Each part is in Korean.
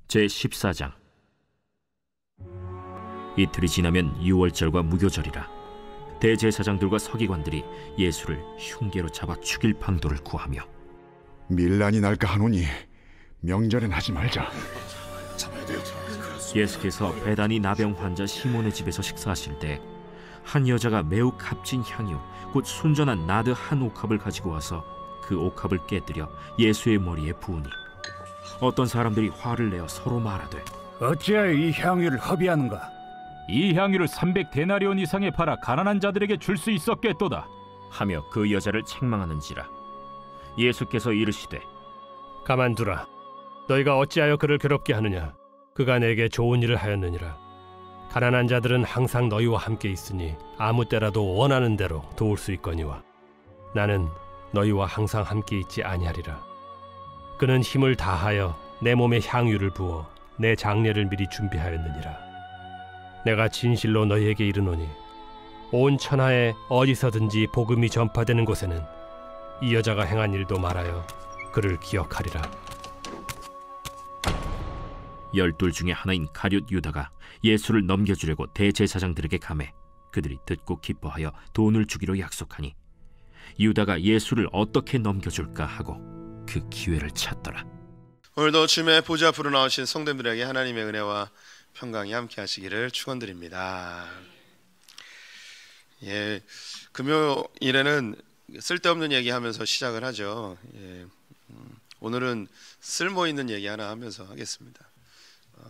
제14장. 이틀이 지나면 유월절과 무교절이라 대제사장들과 서기관들이 예수를 흉계로 잡아 죽일 방도를 구하며 밀란이 날까 하노니 명절엔 하지 말자. 예수께서 베다니 나병 환자 시몬의 집에서 식사하실 때 한 여자가 매우 값진 향유 곧 순전한 나드 한 옥합을 가지고 와서 그 옥합을 깨뜨려 예수의 머리에 부으니 어떤 사람들이 화를 내어 서로 말하되, 어찌하여 이 향유를 허비하는가? 이 향유를 300데나리온 이상에 팔아 가난한 자들에게 줄 수 있었겠도다 하며 그 여자를 책망하는지라. 예수께서 이르시되, 가만두라. 너희가 어찌하여 그를 괴롭게 하느냐? 그가 내게 좋은 일을 하였느니라. 가난한 자들은 항상 너희와 함께 있으니 아무 때라도 원하는 대로 도울 수 있거니와 나는 너희와 항상 함께 있지 아니하리라. 그는 힘을 다하여 내 몸에 향유를 부어 내 장례를 미리 준비하였느니라. 내가 진실로 너희에게 이르노니 온 천하에 어디서든지 복음이 전파되는 곳에는 이 여자가 행한 일도 말하여 그를 기억하리라. 12 중에 하나인 가룟 유다가 예수를 넘겨주려고 대제사장들에게 가매 그들이 듣고 기뻐하여 돈을 주기로 약속하니 유다가 예수를 어떻게 넘겨줄까 하고 그 기회를 찾더라. 오늘도 주님의 보좌 앞으로 나오신 성도님들에게 하나님의 은혜와 평강이 함께 하시기를 축원드립니다. 금요일에는 쓸데없는 얘기하면서 시작을 하죠. 오늘은 쓸모 있는 얘기 하나 하면서 하겠습니다.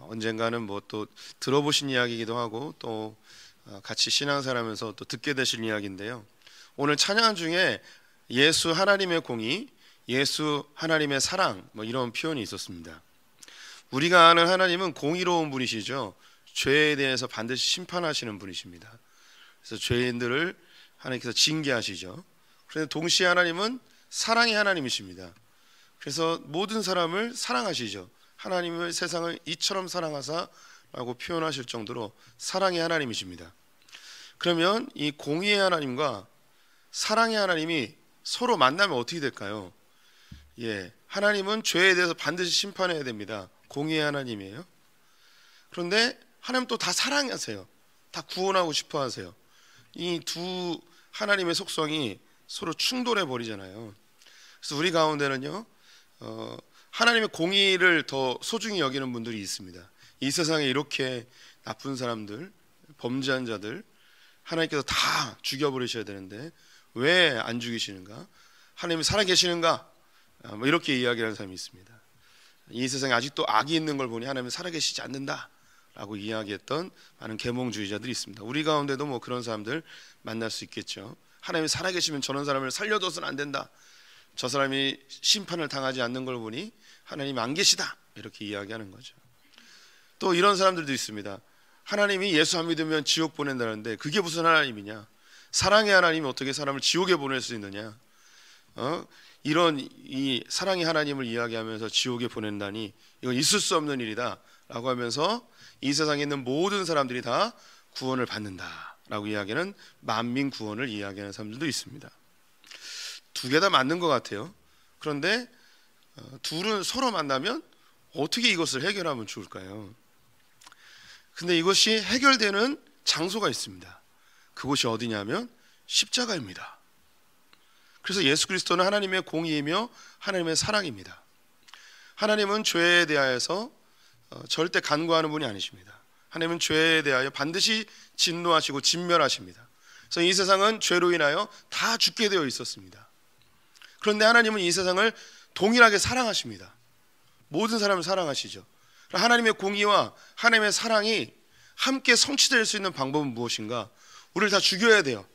언젠가는 뭐 또 들어보신 이야기이기도 하고 또 같이 신앙생활하면서 또 듣게 되실 이야기인데요. 오늘 찬양 중에 예수 하나님의 공의, 예수 하나님의 사랑 뭐 이런 표현이 있었습니다. 우리가 아는 하나님은 공의로운 분이시죠. 죄에 대해서 반드시 심판하시는 분이십니다. 그래서 죄인들을 하나님께서 징계하시죠. 그런데 동시에 하나님은 사랑의 하나님이십니다. 그래서 모든 사람을 사랑하시죠. 하나님을 세상을 이처럼 사랑하사 라고 표현하실 정도로 사랑의 하나님이십니다. 그러면 이 공의의 하나님과 사랑의 하나님이 서로 만나면 어떻게 될까요? 하나님은 죄에 대해서 반드시 심판해야 됩니다. 공의의 하나님이에요. 그런데 하나님 또 다 사랑하세요. 다 구원하고 싶어 하세요. 이 두 하나님의 속성이 서로 충돌해 버리잖아요. 그래서 우리 가운데는요, 하나님의 공의를 더 소중히 여기는 분들이 있습니다. 이 세상에 이렇게 나쁜 사람들, 범죄한 자들 하나님께서 다 죽여버리셔야 되는데 왜 안 죽이시는가? 하나님이 살아계시는가? 뭐 이렇게 이야기하는 사람이 있습니다. 이 세상에 아직도 악이 있는 걸 보니 하나님은 살아계시지 않는다 라고 이야기했던 많은 계몽주의자들이 있습니다. 우리 가운데도 뭐 그런 사람들 만날 수 있겠죠. 하나님이 살아계시면 저런 사람을 살려둬서는 안 된다, 저 사람이 심판을 당하지 않는 걸 보니 하나님이 안 계시다, 이렇게 이야기하는 거죠. 또 이런 사람들도 있습니다. 하나님이 예수 안 믿으면 지옥 보낸다는데 그게 무슨 하나님이냐? 사랑의 하나님이 어떻게 사람을 지옥에 보낼 수 있느냐? 이런 이 사랑의 하나님을 이야기하면서 지옥에 보낸다니 이건 있을 수 없는 일이다 라고 하면서 이 세상에 있는 모든 사람들이 다 구원을 받는다 라고 이야기하는 만민 구원을 이야기하는 사람들도 있습니다. 두 개 다 맞는 것 같아요. 그런데 둘은 서로 만나면 어떻게 이것을 해결하면 좋을까요? 근데 이것이 해결되는 장소가 있습니다. 그곳이 어디냐면 십자가입니다. 그래서 예수 그리스도는 하나님의 공의이며 하나님의 사랑입니다. 하나님은 죄에 대하여서 절대 간구하는 분이 아니십니다. 하나님은 죄에 대하여 반드시 진노하시고 진멸하십니다. 그래서 이 세상은 죄로 인하여 다 죽게 되어 있었습니다. 그런데 하나님은 이 세상을 동일하게 사랑하십니다. 모든 사람을 사랑하시죠. 하나님의 공의와 하나님의 사랑이 함께 성취될 수 있는 방법은 무엇인가? 우리를 다 죽여야 돼요.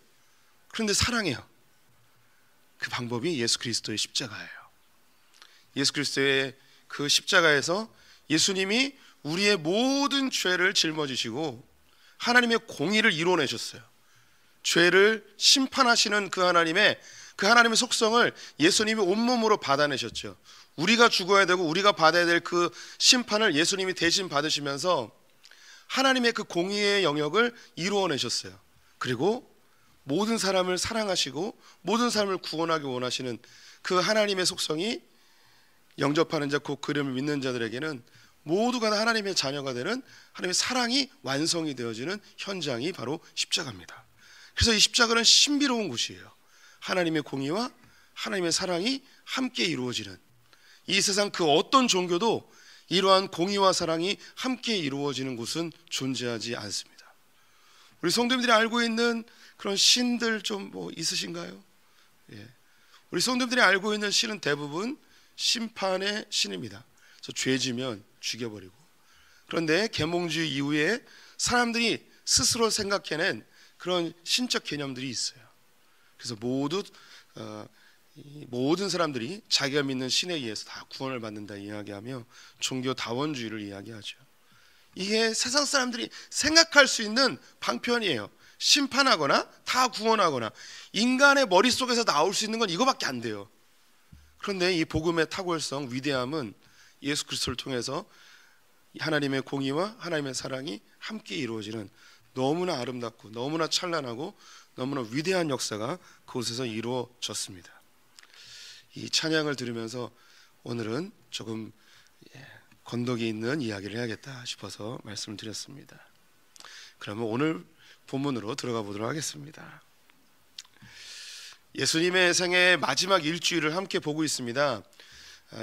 그런데 사랑해요. 그 방법이 예수 그리스도의 십자가예요. 예수 그리스도의 그 십자가에서 예수님이 우리의 모든 죄를 짊어지시고 하나님의 공의를 이루어내셨어요. 죄를 심판하시는 그 하나님의 속성을 예수님이 온몸으로 받아내셨죠. 우리가 죽어야 되고 우리가 받아야 될 그 심판을 예수님이 대신 받으시면서 하나님의 그 공의의 영역을 이루어내셨어요. 그리고 모든 사람을 사랑하시고 모든 사람을 구원하기 원하시는 그 하나님의 속성이 영접하는 자 곧 그 이름을 믿는 자들에게는 모두가 다 하나님의 자녀가 되는 하나님의 사랑이 완성이 되어지는 현장이 바로 십자가입니다. 그래서 이 십자가는 신비로운 곳이에요. 하나님의 공의와 하나님의 사랑이 함께 이루어지는, 이 세상 그 어떤 종교도 이러한 공의와 사랑이 함께 이루어지는 곳은 존재하지 않습니다. 우리 성도님들이 알고 있는 그런 신들 좀 뭐 있으신가요? 예. 우리 성도님들이 알고 있는 신은 대부분 심판의 신입니다. 그래서 죄지면 죽여버리고. 그런데 계몽주의 이후에 사람들이 스스로 생각해낸 그런 신적 개념들이 있어요. 그래서 모든 사람들이 자기가 믿는 신에 의해서 다 구원을 받는다 이야기하며 종교 다원주의를 이야기하죠. 이게 세상 사람들이 생각할 수 있는 방편이에요. 심판하거나 다 구원하거나 인간의 머릿속에서 나올 수 있는 건 이거밖에 안 돼요. 그런데 이 복음의 탁월성, 위대함은 예수 그리스도를 통해서 하나님의 공의와 하나님의 사랑이 함께 이루어지는 너무나 아름답고 너무나 찬란하고 너무나 위대한 역사가 그곳에서 이루어졌습니다. 이 찬양을 들으면서 오늘은 조금 건더기 있는 이야기를 해야겠다 싶어서 말씀을 드렸습니다. 그러면 오늘 본문으로 들어가 보도록 하겠습니다. 예수님의 생애 마지막 일주일을 함께 보고 있습니다.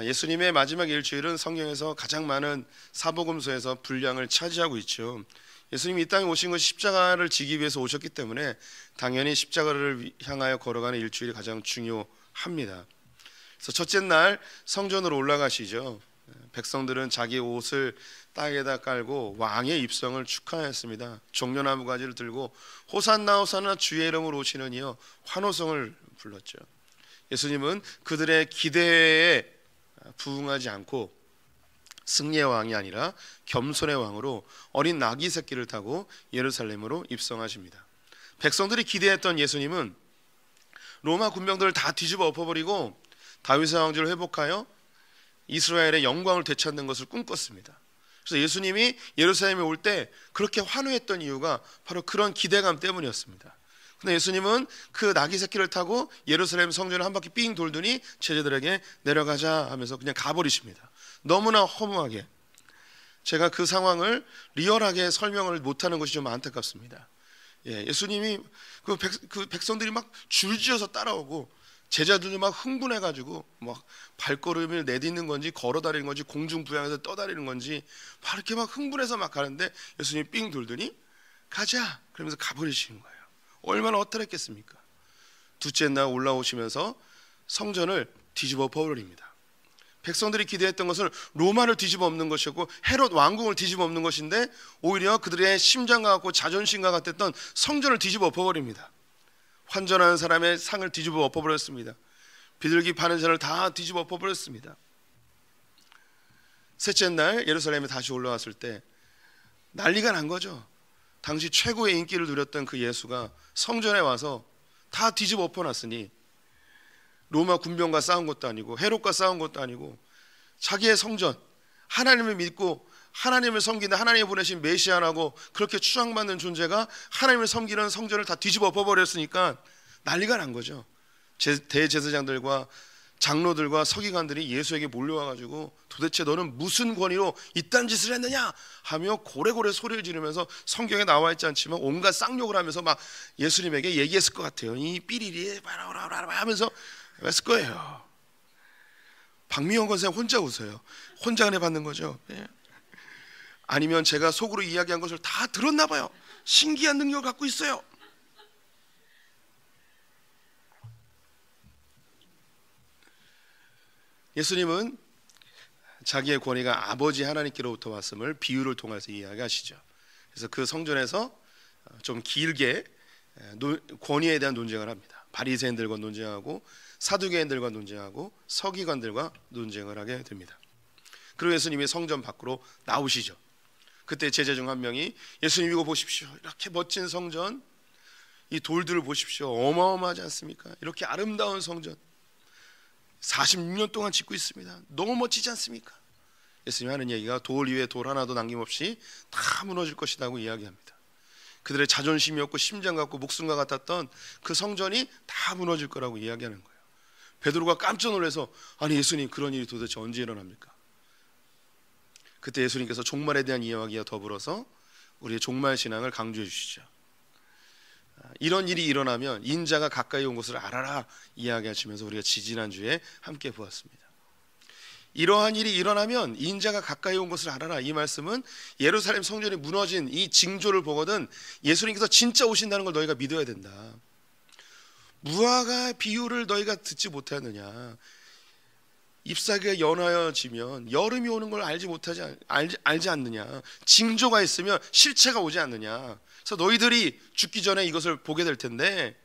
예수님의 마지막 일주일은 성경에서 가장 많은 사복음서에서 분량을 차지하고 있죠. 예수님이 이 땅에 오신 것이 십자가를 지기 위해서 오셨기 때문에 당연히 십자가를 향하여 걸어가는 일주일이 가장 중요합니다. 그래서 첫째 날 성전으로 올라가시죠. 백성들은 자기 옷을 땅에다 깔고 왕의 입성을 축하했습니다. 종려나무 가지를 들고 호산나 호산나 주의 이름으로 오시는 이여 환호성을 불렀죠. 예수님은 그들의 기대에 부응하지 않고 승리의 왕이 아니라 겸손의 왕으로 어린 나귀 새끼를 타고 예루살렘으로 입성하십니다. 백성들이 기대했던 예수님은 로마 군병들을 다 뒤집어 엎어버리고 다윗의 왕조를 회복하여 이스라엘의 영광을 되찾는 것을 꿈꿨습니다. 그래서 예수님이 예루살렘에 올 때 그렇게 환호했던 이유가 바로 그런 기대감 때문이었습니다. 근데 예수님은 그 나귀 새끼를 타고 예루살렘 성전을 한 바퀴 삥 돌더니 제자들에게 내려가자 하면서 그냥 가버리십니다. 너무나 허무하게. 제가 그 상황을 리얼하게 설명을 못하는 것이 좀 안타깝습니다. 예수님이 그 백성들이 막 줄지어서 따라오고 제자들도 막 흥분해가지고 막 발걸음을 내딛는 건지 걸어다니는 건지 공중부양해서 떠다니는 건지 막 이렇게 막 흥분해서 막 가는데 예수님이 삥 돌더니 가자 그러면서 가버리시는 거예요. 얼마나 허탈했겠습니까? 둘째 날 올라오시면서 성전을 뒤집어 엎어버립니다. 백성들이 기대했던 것은 로마를 뒤집어 엎는 것이었고 헤롯 왕궁을 뒤집어 엎는 것인데 오히려 그들의 심장과 같고 자존심과 같았던 성전을 뒤집어 엎어버립니다. 환전하는 사람의 상을 뒤집어 엎어버렸습니다. 비둘기 파는 자를 다 뒤집어 엎어버렸습니다. 셋째 날 예루살렘에 다시 올라왔을 때 난리가 난 거죠. 당시 최고의 인기를 누렸던 그 예수가 성전에 와서 다 뒤집어 엎어놨으니 로마 군병과 싸운 것도 아니고 헤롯과 싸운 것도 아니고 자기의 성전, 하나님을 믿고 하나님을 섬기는 하나님이 보내신 메시아라고 그렇게 추앙받는 존재가 하나님을 섬기는 성전을 다 뒤집어 엎어버렸으니까 난리가 난 거죠. 대제사장들과 장로들과 서기관들이 예수에게 몰려와가지고 도대체 너는 무슨 권위로 이딴 짓을 했느냐 하며 고래고래 소리를 지르면서 성경에 나와 있지 않지만 온갖 쌍욕을 하면서 막 예수님에게 얘기했을 것 같아요. 이 삐리리 하면서 했을 거예요. 박미영 권사님 혼자 웃어요. 혼자 은혜 받는 거죠. 아니면 제가 속으로 이야기한 것을 다 들었나 봐요. 신기한 능력을 갖고 있어요. 예수님은 자기의 권위가 아버지 하나님께로부터 왔음을 비유를 통해서 이야기하시죠. 그래서 그 성전에서 좀 길게 권위에 대한 논쟁을 합니다. 바리새인들과 논쟁하고 사두개인들과 논쟁하고 서기관들과 논쟁을 하게 됩니다. 그리고 예수님이 성전 밖으로 나오시죠. 그때 제자 중 한 명이 예수님 이거 보십시오. 이렇게 멋진 성전, 이 돌들을 보십시오. 어마어마하지 않습니까? 이렇게 아름다운 성전 46년 동안 짓고 있습니다. 너무 멋지지 않습니까? 예수님이 하는 얘기가 돌 위에 돌 하나도 남김없이 다 무너질 것이라고 이야기합니다. 그들의 자존심이었고 심장 같고 목숨과 같았던 그 성전이 다 무너질 거라고 이야기하는 거예요. 베드로가 깜짝 놀라서 아니 예수님 그런 일이 도대체 언제 일어납니까? 그때 예수님께서 종말에 대한 이야기와 더불어서 우리의 종말 신앙을 강조해 주시죠. 이런 일이 일어나면 인자가 가까이 온 것을 알아라 이야기하시면서 우리가 지지난주에 함께 보았습니다. 이러한 일이 일어나면 인자가 가까이 온 것을 알아라, 이 말씀은 예루살렘 성전이 무너진 이 징조를 보거든 예수님께서 진짜 오신다는 걸 너희가 믿어야 된다. 무화과 비유를 너희가 듣지 못하느냐, 잎사귀가 연하여지면 여름이 오는 걸 알지 않느냐, 징조가 있으면 실체가 오지 않느냐. 그래서 너희들이 죽기 전에 이것을 보게 될 텐데,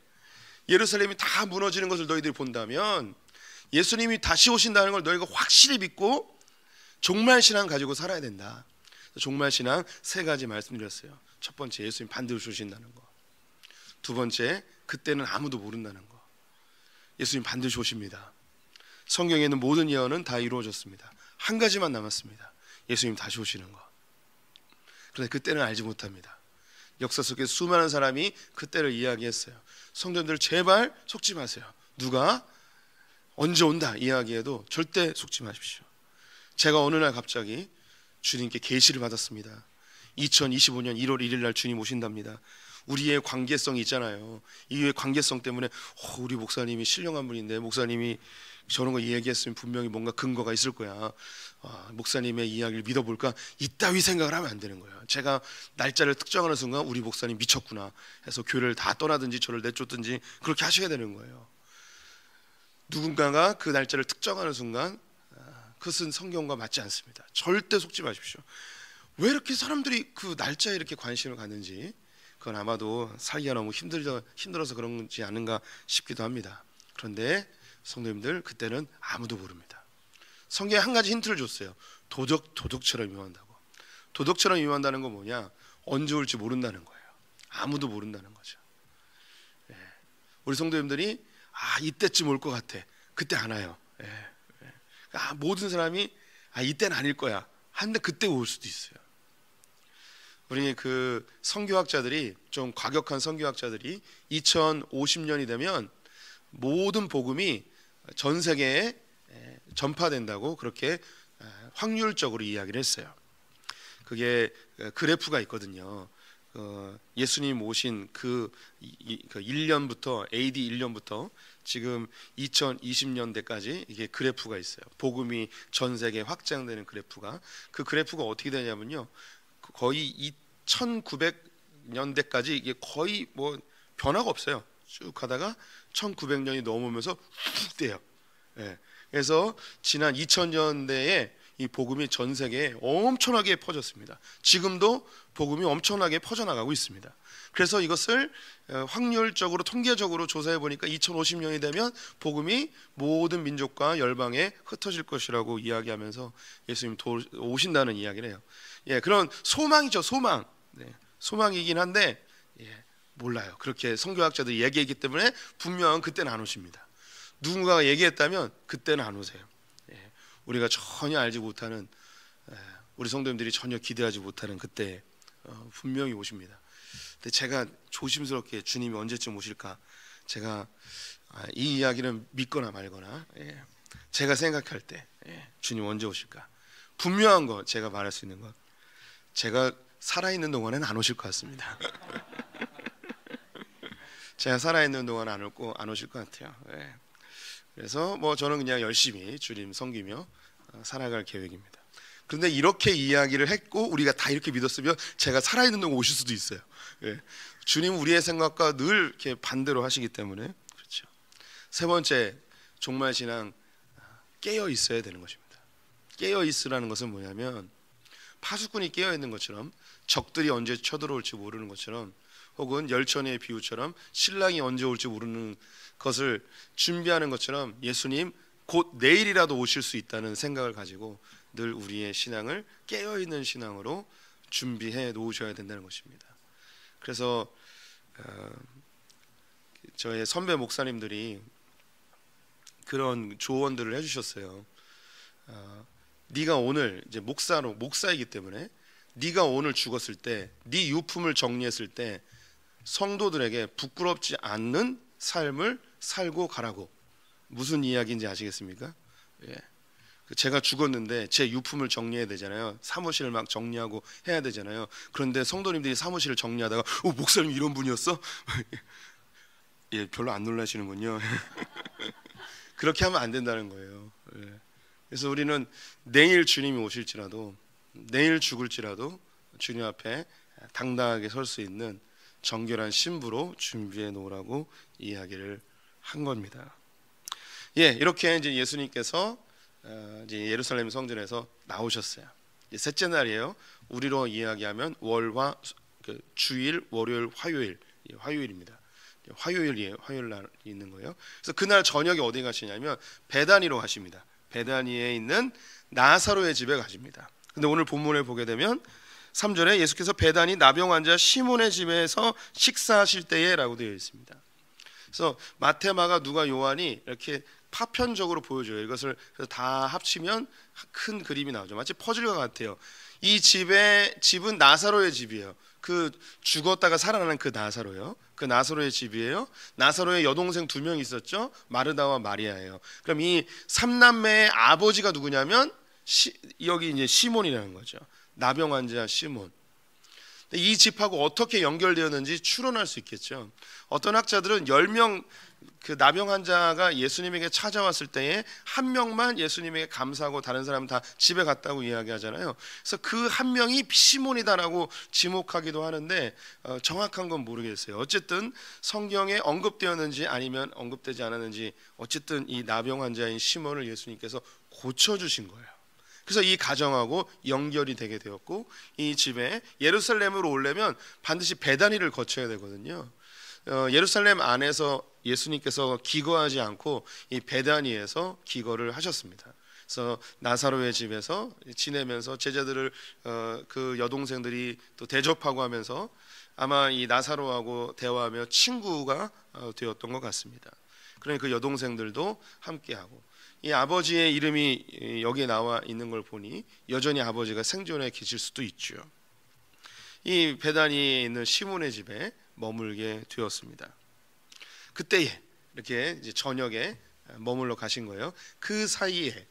예루살렘이 다 무너지는 것을 너희들이 본다면 예수님이 다시 오신다는 걸 너희가 확실히 믿고 종말신앙 가지고 살아야 된다. 종말신앙 세 가지 말씀드렸어요. 첫 번째, 예수님 반드시 오신다는 거. 두 번째, 그때는 아무도 모른다는 거. 예수님 반드시 오십니다. 성경에 있는 모든 예언은 다 이루어졌습니다. 한 가지만 남았습니다. 예수님 다시 오시는 거. 그런데 그때는 알지 못합니다. 역사 속에 수많은 사람이 그때를 이야기했어요. 성도님들 제발 속지 마세요. 누가 언제 온다 이야기해도 절대 속지 마십시오. 제가 어느 날 갑자기 주님께 계시를 받았습니다. 2025년 1월 1일 날 주님 오신답니다. 우리의 관계성이 있잖아요. 이 관계성 때문에 우리 목사님이 신령한 분인데 목사님이 저런 거 이야기했으면 분명히 뭔가 근거가 있을 거야. 목사님의 이야기를 믿어볼까? 이따위 생각을 하면 안 되는 거예요. 제가 날짜를 특정하는 순간 우리 목사님 미쳤구나 해서 교회를 다 떠나든지 저를 내쫓든지 그렇게 하셔야 되는 거예요. 누군가가 그 날짜를 특정하는 순간 그것은 성경과 맞지 않습니다. 절대 속지 마십시오. 왜 이렇게 사람들이 그 날짜에 이렇게 관심을 갖는지, 그건 아마도 살기가 너무 힘들어서 그런지 않은가 싶기도 합니다. 그런데 성도님들, 그때는 아무도 모릅니다. 성경에 한 가지 힌트를 줬어요. 도둑처럼 임한다고. 도둑처럼 임한다는 건 뭐냐? 언제 올지 모른다는 거예요. 아무도 모른다는 거죠. 우리 성도님들이 이때쯤 올 것 같아. 그때 안 와요. 모든 사람이 이때는 아닐 거야 하는데 그때 올 수도 있어요. 우리 그 선교학자들이, 좀 과격한 선교학자들이 2050년이 되면 모든 복음이 전 세계에 전파된다고 그렇게 확률적으로 이야기를 했어요. 그게 그래프가 있거든요. 예수님 오신 그 1년부터 AD 1년부터 지금 2020년대까지 이게 그래프가 있어요. 복음이 전 세계에 확장되는 그래프가. 그 그래프가 어떻게 되냐면요, 거의 1900년대까지 이게 거의 뭐 변화가 없어요. 쭉 가다가 1900년이 넘으면서 훅 돼요. 그래서 지난 2000년대에 이 복음이 전 세계에 엄청나게 퍼졌습니다. 지금도 복음이 엄청나게 퍼져나가고 있습니다. 그래서 이것을 확률적으로 통계적으로 조사해 보니까 2050년이 되면 복음이 모든 민족과 열방에 흩어질 것이라고 이야기하면서 예수님 오신다는 이야기를 해요. 그런 소망이죠, 소망. 소망이긴 한데 몰라요. 그렇게 선교학자들이 얘기했기 때문에 분명한 그때는 안 오십니다. 누군가가 얘기했다면 그때는 안 오세요. 우리가 전혀 알지 못하는, 우리 성도님들이 전혀 기대하지 못하는 그때 분명히 오십니다. 근데 제가 조심스럽게 주님이 언제쯤 오실까, 제가 이 이야기는 믿거나 말거나, 제가 생각할 때 주님 언제 오실까, 분명한 거 제가 말할 수 있는 건, 제가 살아있는 동안은 안 오실 것 같습니다. 제가 살아있는 동안 안 오실 것 같아요. 그래서 뭐 저는 그냥 열심히 주님 섬기며 살아갈 계획입니다. 그런데 이렇게 이야기를 했고 우리가 다 이렇게 믿었으면 제가 살아있는 동안 오실 수도 있어요. 주님은 우리의 생각과 늘 이렇게 반대로 하시기 때문에. 그렇죠. 세 번째, 종말신앙, 깨어 있어야 되는 것입니다. 깨어 있으라는 것은 뭐냐면, 파수꾼이 깨어 있는 것처럼, 적들이 언제 쳐들어올지 모르는 것처럼, 혹은 열천의 비유처럼 신랑이 언제 올지 모르는 것을 준비하는 것처럼 예수님 곧 내일이라도 오실 수 있다는 생각을 가지고 늘 우리의 신앙을 깨어있는 신앙으로 준비해 놓으셔야 된다는 것입니다. 그래서 저의 선배 목사님들이 그런 조언들을 해주셨어요. 네가 오늘 이제 목사이기 때문에 네가 오늘 죽었을 때, 네 유품을 정리했을 때 성도들에게 부끄럽지 않는 삶을 살고 가라고. 무슨 이야기인지 아시겠습니까? 제가 죽었는데 제 유품을 정리해야 되잖아요. 사무실을 막 정리하고 해야 되잖아요. 그런데 성도님들이 사무실을 정리하다가 목사님 이런 분이었어? 예, 별로 안 놀라시는군요. 그렇게 하면 안 된다는 거예요. 예. 그래서 우리는 내일 주님이 오실지라도, 내일 죽을지라도 주님 앞에 당당하게 설 수 있는 정결한 신부로 준비해 놓으라고 이야기를 한 겁니다. 예, 이렇게 이제 예수님께서 이제 예루살렘 성전에서 나오셨어요. 이제 셋째 날이에요. 우리로 이야기하면 월화, 주일, 월요일, 화요일, 화요일입니다. 화요일이에요. 화요일 날 있는 거예요. 그래서 그날 저녁에 어디 가시냐면 베다니로 가십니다. 베다니에 있는 나사로의 집에 가십니다. 근데 오늘 본문을 보게 되면 3절에 예수께서 베다니 나병 환자 시몬의 집에서 식사하실 때에라고 되어 있습니다. 그래서 마태, 마가, 누가, 요한이 이렇게 파편적으로 보여줘요. 이것을 다 합치면 큰 그림이 나오죠. 마치 퍼즐과 같아요. 이 집은 나사로의 집이에요. 그 죽었다가 살아나는 그 나사로요. 그 나사로의 집이에요. 나사로의 여동생 2명 있었죠. 마르다와 마리아예요. 그럼 이 3남매의 아버지가 누구냐면 여기 이제 시몬이라는 거죠. 나병 환자 시몬. 이 집하고 어떻게 연결되었는지 추론할 수 있겠죠. 어떤 학자들은 10명 그 나병 환자가 예수님에게 찾아왔을 때에 한 명만 예수님에게 감사하고 다른 사람은 다 집에 갔다고 이야기하잖아요. 그래서 그 한 명이 시몬이다라고 지목하기도 하는데 정확한 건 모르겠어요. 어쨌든 성경에 언급되었는지 아니면 언급되지 않았는지 어쨌든 이 나병 환자인 시몬을 예수님께서 고쳐주신 거예요. 그래서 이 가정하고 연결이 되게 되었고, 이 집에 예루살렘으로 오려면 반드시 베다니를 거쳐야 되거든요. 예루살렘 안에서 예수님께서 기거하지 않고 이 베다니에서 기거를 하셨습니다. 그래서 나사로의 집에서 지내면서 제자들을 그 여동생들이 또 대접하고 하면서 아마 이 나사로하고 대화하며 친구가 되었던 것 같습니다. 그러니까 그 여동생들도 함께하고, 이 아버지의 이름이 여기에 나와 있는 걸 보니 여전히 아버지가 생존해 계실 수도 있죠. 이 베다니에 있는 시몬의 집에 머물게 되었습니다. 그때에 이렇게 이제 저녁에 머물러 가신 거예요. 그 사이에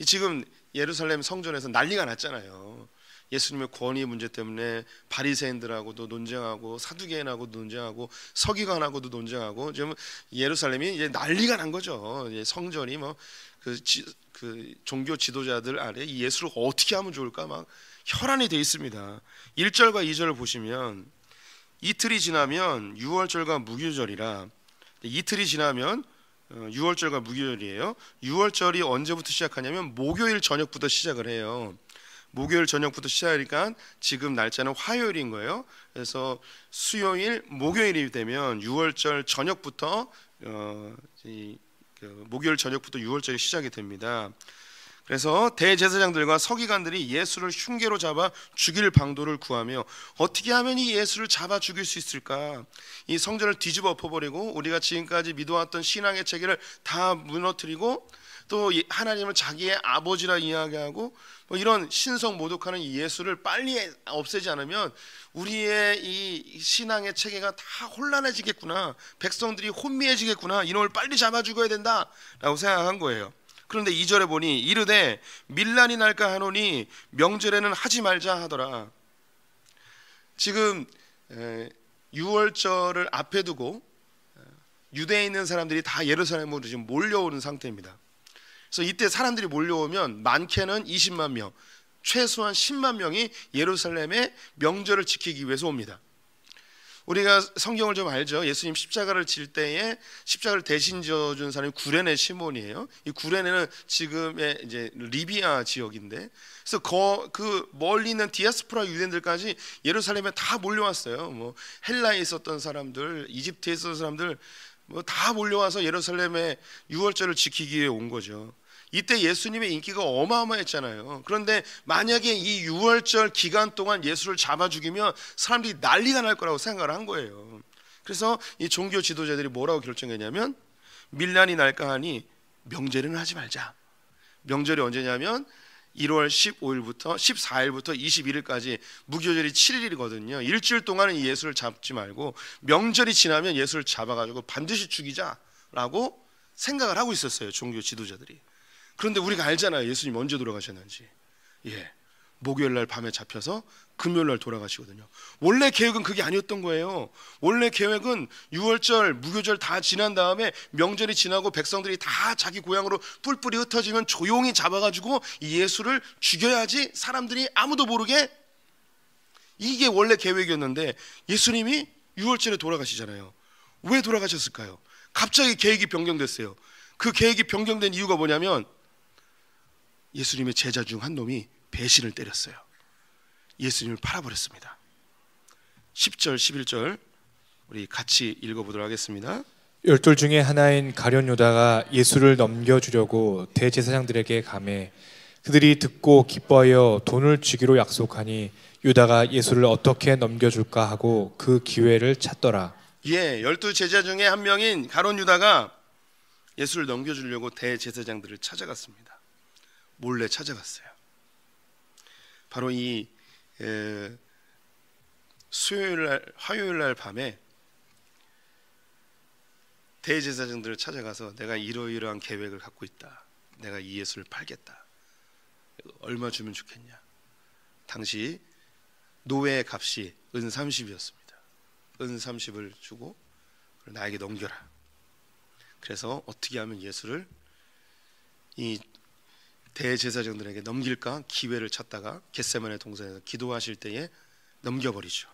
지금 예루살렘 성전에서 난리가 났잖아요. 예수님의 권위 문제 때문에 바리새인들하고도 논쟁하고 사두개인하고도 논쟁하고 서기관하고도 논쟁하고 지금 예루살렘이 이제 난리가 난 거죠. 이제 성전이 뭐 그 종교 지도자들 안에 이 예수를 어떻게 하면 좋을까 막 혈안이 돼 있습니다. 1절과 2절을 보시면 이틀이 지나면 유월절과 무교절이라, 이틀이 지나면 유월절과 무교절이에요. 유월절이 언제부터 시작하냐면 목요일 저녁부터 시작을 해요. 목요일 저녁부터 시작하니까 지금 날짜는 화요일인 거예요. 그래서 수요일, 목요일이 되면 유월절 저녁부터 목요일 저녁부터 유월절이 시작이 됩니다. 그래서 대제사장들과 서기관들이 예수를 흉계로 잡아 죽일 방도를 구하며 어떻게 하면 이 예수를 잡아 죽일 수 있을까? 이 성전을 뒤집어 엎어버리고 우리가 지금까지 믿어왔던 신앙의 체계를 다 무너뜨리고 또 하나님을 자기의 아버지라 이야기하고 뭐 이런 신성 모독하는 이 예수를 빨리 없애지 않으면 우리의 이 신앙의 체계가 다 혼란해지겠구나, 백성들이 혼미해지겠구나, 이놈을 빨리 잡아 죽어야 된다라고 생각한 거예요. 그런데 2절에 보니 이르되 밀란이 날까 하노니 명절에는 하지 말자 하더라. 지금 유월절을 앞에 두고 유대에 있는 사람들이 다 예루살렘으로 지금 몰려오는 상태입니다. 그래서 이때 사람들이 몰려오면 많게는 20만 명, 최소한 10만 명이 예루살렘의 명절을 지키기 위해서 옵니다. 우리가 성경을 좀 알죠. 예수님 십자가를 질 때에 십자가를 대신 지어준 사람이 구레네 시몬이에요. 이 구레네는 지금의 이제 리비아 지역인데, 그래서 그 멀리 있는 디아스포라 유대인들까지 예루살렘에 다 몰려왔어요. 뭐 헬라에 있었던 사람들, 이집트에 있었던 사람들 뭐 다 몰려와서 예루살렘의 유월절을 지키기 위해 온 거죠. 이때 예수님의 인기가 어마어마했잖아요. 그런데 만약에 이 유월절 기간 동안 예수를 잡아 죽이면 사람들이 난리가 날 거라고 생각을 한 거예요. 그래서 이 종교 지도자들이 뭐라고 결정했냐면 밀란이 날까 하니 명절에는 하지 말자. 명절이 언제냐면 1월 15일부터 14일부터 21일까지 무교절이 7일이거든요. 일주일 동안은 이 예수를 잡지 말고 명절이 지나면 예수를 잡아가지고 반드시 죽이자라고 생각을 하고 있었어요, 종교 지도자들이. 그런데 우리가 알잖아요. 예수님 언제 돌아가셨는지. 목요일 날 밤에 잡혀서 금요일 날 돌아가시거든요. 원래 계획은 그게 아니었던 거예요. 원래 계획은 6월절, 무교절 다 지난 다음에 명절이 지나고 백성들이 다 자기 고향으로 뿔뿔이 흩어지면 조용히 잡아가지고 이 예수를 죽여야지 사람들이 아무도 모르게, 이게 원래 계획이었는데 예수님이 6월절에 돌아가시잖아요. 왜 돌아가셨을까요? 갑자기 계획이 변경됐어요. 그 계획이 변경된 이유가 뭐냐면 예수님의 제자 중 한 놈이 배신을 때렸어요. 예수님을 팔아버렸습니다. 10절 11절 우리 같이 읽어보도록 하겠습니다. 열둘 중에 하나인 가룟 유다가 예수를 넘겨주려고 대제사장들에게 가매 그들이 듣고 기뻐하여 돈을 주기로 약속하니 유다가 예수를 어떻게 넘겨줄까 하고 그 기회를 찾더라. 12 제자 중에 한 명인 가룟 유다가 예수를 넘겨주려고 대제사장들을 찾아갔습니다. 몰래 찾아갔어요. 바로 이 화요일 날 밤에 대제사장들을 찾아가서 내가 이러이러한 계획을 갖고 있다. 내가 이 예수를 팔겠다. 얼마 주면 좋겠냐. 당시 노예의 값이 은 30이었습니다. 은 30을 주고 나에게 넘겨라. 그래서 어떻게 하면 예수를 이 대제사장들에게 넘길까 기회를 찾다가 겟세마네 동산에서 기도하실 때에 넘겨버리죠.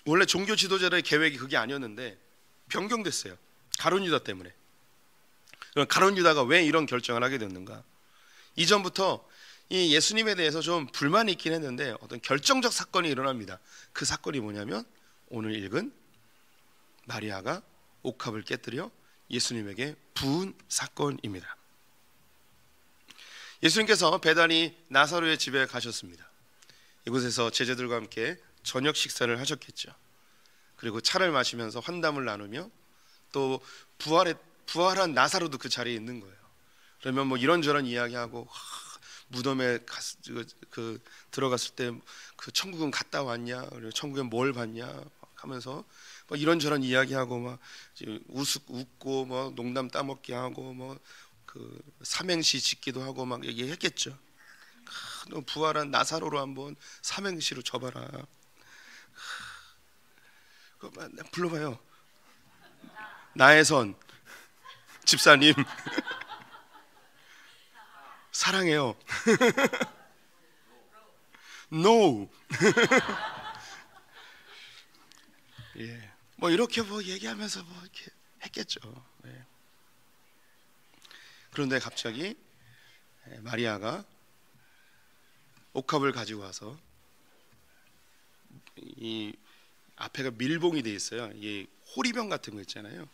원래 종교 지도자들의 계획이 그게 아니었는데 변경됐어요. 가룟 유다 때문에. 그럼 가룟 유다가 왜 이런 결정을 하게 됐는가? 이전부터 이 예수님에 대해서 좀 불만이 있긴 했는데 어떤 결정적 사건이 일어납니다. 그 사건이 뭐냐면 오늘 읽은 마리아가 옥합을 깨뜨려 예수님에게 부은 사건입니다. 예수님께서 베다니 나사로의 집에 가셨습니다. 이곳에서 제자들과 함께 저녁 식사를 하셨겠죠. 그리고 차를 마시면서 환담을 나누며 또 부활한 나사로도 그 자리에 있는 거예요. 그러면 뭐 이런저런 이야기하고 무덤에 들어갔을 때 그 천국은 갔다 왔냐, 그리고 천국에 뭘 봤냐 하면서 뭐 이런저런 이야기하고 막 웃고 뭐 농담 따먹기 하고 뭐 그 삼행시 짓기도 하고 막 얘기했겠죠. 너 부활한 나사로로 한번 삼행시로 줘봐라. 불러봐요. 나의 선 집사님 사랑해요. No. 뭐 이렇게 뭐 얘기하면서 뭐 이렇게 했겠죠. 그런데 갑자기 마리아가 옥합을 가지고 와서 이 앞에가 밀봉이 돼 있어요. 이 호리병 같은 거 있잖아요.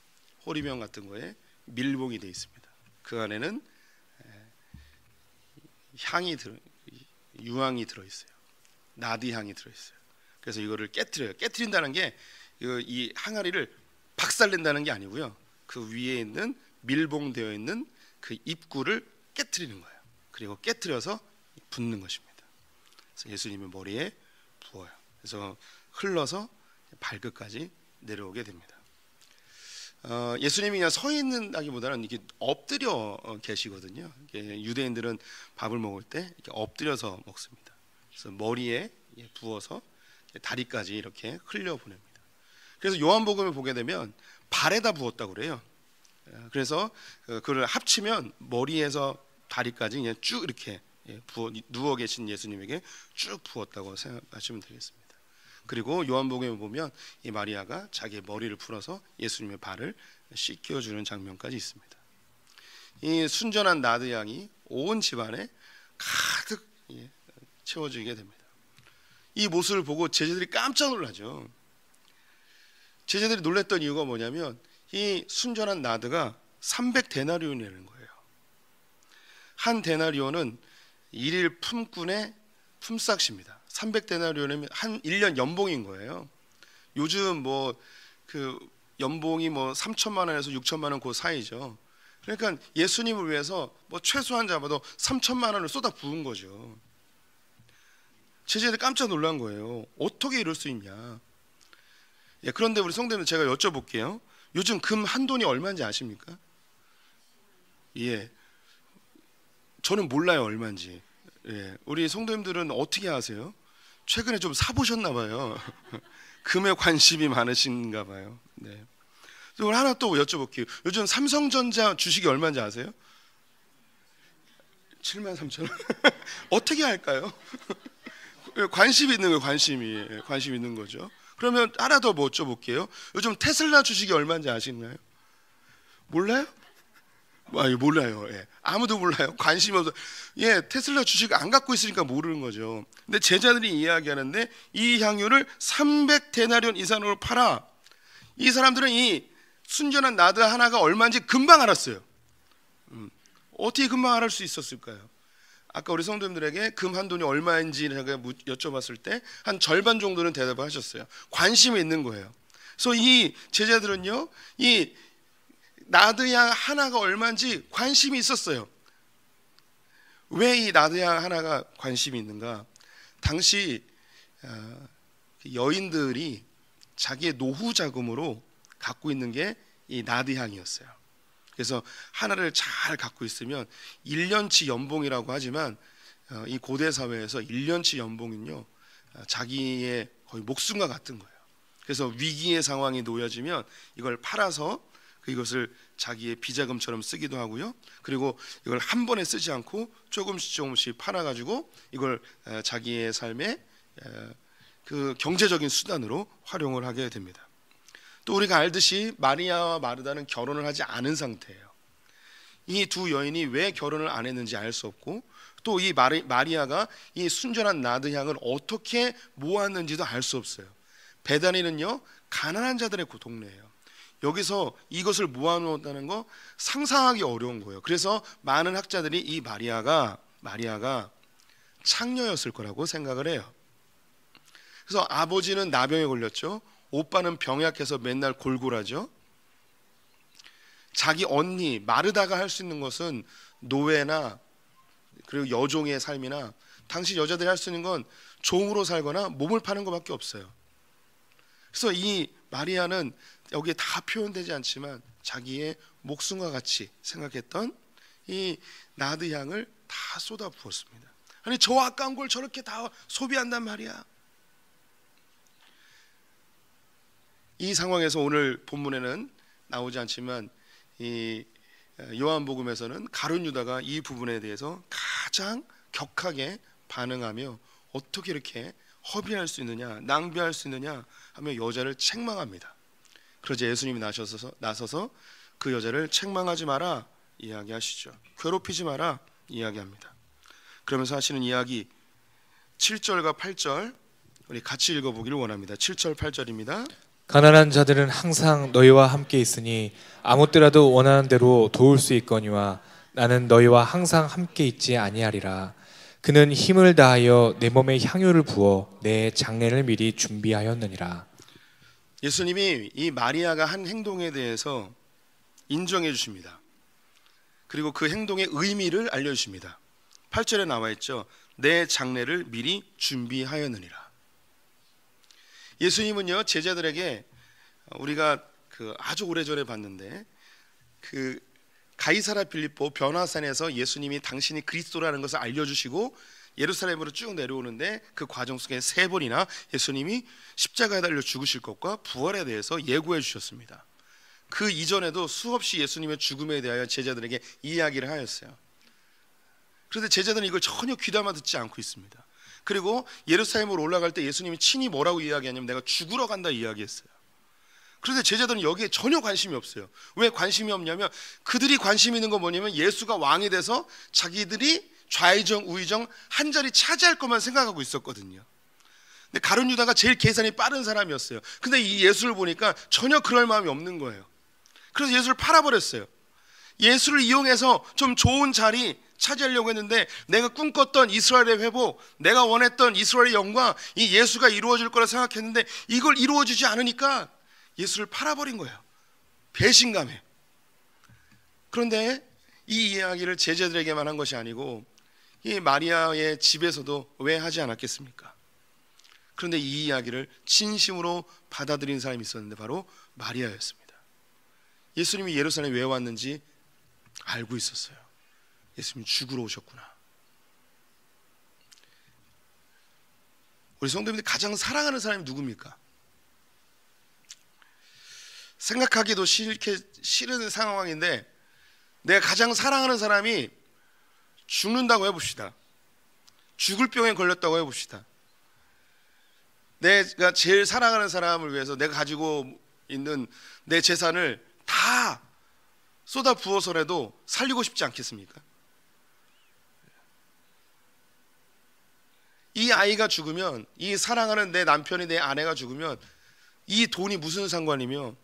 호리병 같은 거에 밀봉이 돼 있습니다. 그 안에는 유황이 들어 있어요. 나드 향이 들어 있어요. 그래서 이거를 깨트려요. 깨트린다는 게 이 항아리를 박살낸다는 게 아니고요. 그 위에 있는 밀봉되어 있는 그 입구를 깨트리는 거예요. 그리고 깨트려서 붓는 것입니다. 그래서 예수님의 머리에 부어요. 그래서 흘러서 발끝까지 내려오게 됩니다. 예수님이 그냥 서 있는다기보다는 이렇게 엎드려 계시거든요. 유대인들은 밥을 먹을 때 이렇게 엎드려서 먹습니다. 그래서 머리에 부어서 다리까지 이렇게 흘려 보냅니다. 그래서 요한복음을 보게 되면 발에다 부었다고 그래요. 그래서 그걸 합치면 머리에서 다리까지 그냥 쭉 이렇게 누워 계신 예수님에게 쭉 부었다고 생각하시면 되겠습니다. 그리고 요한복음에 보면 이 마리아가 자기의 머리를 풀어서 예수님의 발을 씻겨주는 장면까지 있습니다. 이 순전한 나드 향이 온 집안에 가득 채워지게 됩니다. 이 모습을 보고 제자들이 깜짝 놀라죠. 제자들이 놀랐던 이유가 뭐냐면 이 순전한 나드가 300데나리온이라는 거예요. 한 데나리온은 1일 품꾼의 품삯입니다. 300데나리온이면 한 1년 연봉인 거예요. 요즘 뭐 그 연봉이 뭐 3천만 원에서 6천만 원 그 사이죠. 그러니까 예수님을 위해서 뭐 최소한 잡아도 3천만 원을 쏟아 부은 거죠. 제자들이 깜짝 놀란 거예요. 어떻게 이럴 수 있냐. 그런데 우리 성도님 제가 여쭤볼게요. 요즘 금 한 돈이 얼마인지 아십니까? 예, 저는 몰라요 얼마인지. 예, 우리 성도님들은 어떻게 아세요? 최근에 좀 사보셨나 봐요. 금에 관심이 많으신가 봐요. 네. 그리고 하나 또 여쭤볼게요. 요즘 삼성전자 주식이 얼마인지 아세요? 73,000원. 어떻게 할까요? 관심이 있는 거예요. 관심이 있는 거죠. 그러면 하나 더 뭐 여쭤볼게요. 요즘 테슬라 주식이 얼마인지 아시나요? 몰라요? 몰라요. 예. 아무도 몰라요. 관심이 없어. 예, 테슬라 주식 안 갖고 있으니까 모르는 거죠. 근데 제자들이 이야기하는데 이 향유를 300데나리온 이상으로 팔아. 이 사람들은 이 순전한 나드 하나가 얼마인지 금방 알았어요. 어떻게 금방 알을 수 있었을까요? 아까 우리 성도님들에게 금 한 돈이 얼마인지 제가 여쭤봤을 때 한 절반 정도는 대답을 하셨어요. 관심이 있는 거예요. 그래서 이 제자들은요, 이 나드향 하나가 얼마인지 관심이 있었어요. 왜 이 나드향 하나가 관심이 있는가? 당시 여인들이 자기의 노후 자금으로 갖고 있는 게 이 나드향이었어요. 그래서 하나를 잘 갖고 있으면 1년치 연봉이라고 하지만 이 고대 사회에서 1년치 연봉은요, 자기의 거의 목숨과 같은 거예요. 그래서 위기의 상황이 놓여지면 이걸 팔아서 이것을 자기의 비자금처럼 쓰기도 하고요. 그리고 이걸 한 번에 쓰지 않고 조금씩 팔아가지고 이걸 자기의 삶의 그 경제적인 수단으로 활용을 하게 됩니다. 또 우리가 알듯이 마리아와 마르다는 결혼을 하지 않은 상태예요. 이 두 여인이 왜 결혼을 안 했는지 알 수 없고, 또 이 마리아가 이 순전한 나드향을 어떻게 모았는지도 알 수 없어요. 베다니는요, 가난한 자들의 동네예요. 여기서 이것을 모아놓았다는 거 상상하기 어려운 거예요. 그래서 많은 학자들이 이 마리아가 창녀였을 거라고 생각을 해요. 그래서 아버지는 나병에 걸렸죠. 오빠는 병약해서 맨날 골골하죠. 자기 언니 마르다가 할 수 있는 것은 노예나 그리고 여종의 삶이나 당시 여자들이 할 수 있는 건 종으로 살거나 몸을 파는 것밖에 없어요. 그래서 이 마리아는 여기에 다 표현되지 않지만 자기의 목숨과 같이 생각했던 이 나드향을 다 쏟아 부었습니다. 아니, 저 아까운 걸 저렇게 다 소비한단 말이야. 이 상황에서 오늘 본문에는 나오지 않지만 이 요한복음에서는 가룟 유다가 이 부분에 대해서 가장 격하게 반응하며 어떻게 이렇게 허비할 수 있느냐, 낭비할 수 있느냐 하며 여자를 책망합니다. 그러자 예수님이 나서서 그 여자를 책망하지 마라 이야기하시죠. 괴롭히지 마라 이야기합니다. 그러면서 하시는 이야기 7절과 8절 우리 같이 읽어보기를 원합니다. 7절 8절입니다. 가난한 자들은 항상 너희와 함께 있으니 아무 때라도 원하는 대로 도울 수 있거니와 나는 너희와 항상 함께 있지 아니하리라. 그는 힘을 다하여 내 몸에 향유를 부어 내 장례를 미리 준비하였느니라. 예수님이 이 마리아가 한 행동에 대해서 인정해 주십니다. 그리고 그 행동의 의미를 알려주십니다. 8절에 나와 있죠. 내 장례를 미리 준비하였느니라. 예수님은요, 제자들에게 우리가 그 아주 오래전에 봤는데 그 가이사랴 빌립보 변화산에서 예수님이 당신이 그리스도라는 것을 알려주시고 예루살렘으로 쭉 내려오는데 그 과정 속에 3번이나 예수님이 십자가에 달려 죽으실 것과 부활에 대해서 예고해 주셨습니다. 그 이전에도 수없이 예수님의 죽음에 대하여 제자들에게 이야기를 하였어요. 그런데 제자들은 이걸 전혀 귀담아 듣지 않고 있습니다. 그리고 예루살렘으로 올라갈 때 예수님이 친히 뭐라고 이야기하냐면 내가 죽으러 간다 이야기했어요. 그런데 제자들은 여기에 전혀 관심이 없어요. 왜 관심이 없냐면 그들이 관심 있는 건 뭐냐면 예수가 왕이 돼서 자기들이 좌의정 우의정 한 자리 차지할 것만 생각하고 있었거든요. 근데 가룟 유다가 제일 계산이 빠른 사람이었어요. 근데 이 예수를 보니까 전혀 그럴 마음이 없는 거예요. 그래서 예수를 팔아버렸어요. 예수를 이용해서 좀 좋은 자리 차지하려고 했는데 내가 꿈꿨던 이스라엘의 회복, 내가 원했던 이스라엘의 영광, 이 예수가 이루어질 거라 생각했는데 이걸 이루어지지 않으니까 예수를 팔아버린 거예요. 배신감에. 그런데 이 이야기를 제자들에게만 한 것이 아니고 이 마리아의 집에서도 왜 하지 않았겠습니까? 그런데 이 이야기를 진심으로 받아들인 사람이 있었는데 바로 마리아였습니다. 예수님이 예루살렘에 왜 왔는지 알고 있었어요. 예수님이 죽으러 오셨구나. 우리 성도님들이 가장 사랑하는 사람이 누굽니까? 생각하기도 싫은 상황인데 내가 가장 사랑하는 사람이 죽는다고 해봅시다. 죽을 병에 걸렸다고 해봅시다. 내가 제일 사랑하는 사람을 위해서 내가 가지고 있는 내 재산을 다 쏟아 부어서라도 살리고 싶지 않겠습니까? 이 아이가 죽으면, 이 사랑하는 내 남편이, 내 아내가 죽으면 이 돈이 무슨 상관이며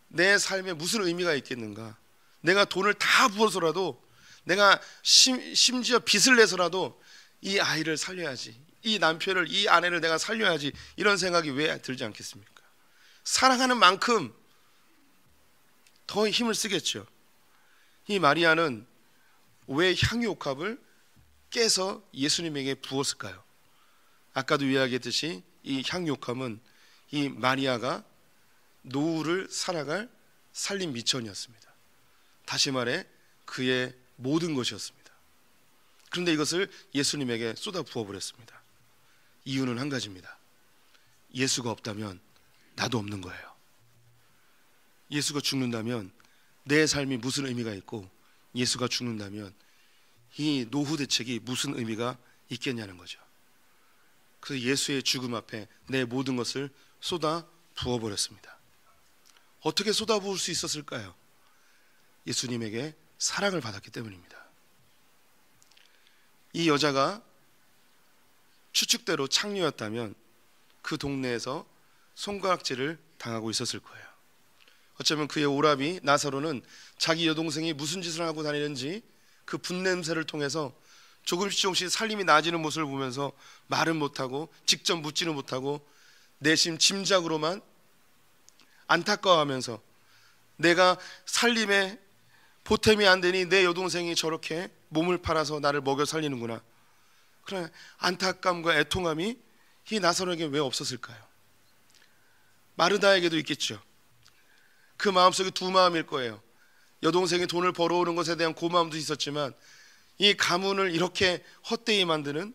내 삶에 무슨 의미가 있겠는가? 내가 돈을 다 부어서라도, 내가 심지어 빚을 내서라도 이 아이를 살려야지, 이 남편을, 이 아내를 내가 살려야지, 이런 생각이 왜 들지 않겠습니까? 사랑하는 만큼 더 힘을 쓰겠죠. 이 마리아는 왜 향유옥합을 깨서 예수님에게 부었을까요? 아까도 이야기했듯이 이 향유옥합은 이 마리아가 노후를 살아갈 살림 미천이었습니다. 다시 말해 그의 모든 것이었습니다. 그런데 이것을 예수님에게 쏟아 부어버렸습니다. 이유는 한 가지입니다. 예수가 없다면 나도 없는 거예요. 예수가 죽는다면 내 삶이 무슨 의미가 있고, 예수가 죽는다면 이 노후 대책이 무슨 의미가 있겠냐는 거죠. 그래서 예수의 죽음 앞에 내 모든 것을 쏟아 부어버렸습니다. 어떻게 쏟아 부을 수 있었을까요? 예수님에게 사랑을 받았기 때문입니다. 이 여자가 추측대로 창녀였다면 그 동네에서 손가락질을 당하고 있었을 거예요. 어쩌면 그의 오라비 나사로는 자기 여동생이 무슨 짓을 하고 다니는지 그 분냄새를 통해서 조금씩 살림이 나아지는 모습을 보면서 말은 못하고 직접 묻지는 못하고 내심 짐작으로만 안타까워하면서 내가 살림에 보탬이 안 되니 내 여동생이 저렇게 몸을 팔아서 나를 먹여 살리는구나, 그런 안타까움과 애통함이 이 나사로에게 왜 없었을까요? 마르다에게도 있겠죠. 그 마음속에 두 마음일 거예요. 여동생이 돈을 벌어오는 것에 대한 고마움도 있었지만 이 가문을 이렇게 헛되이 만드는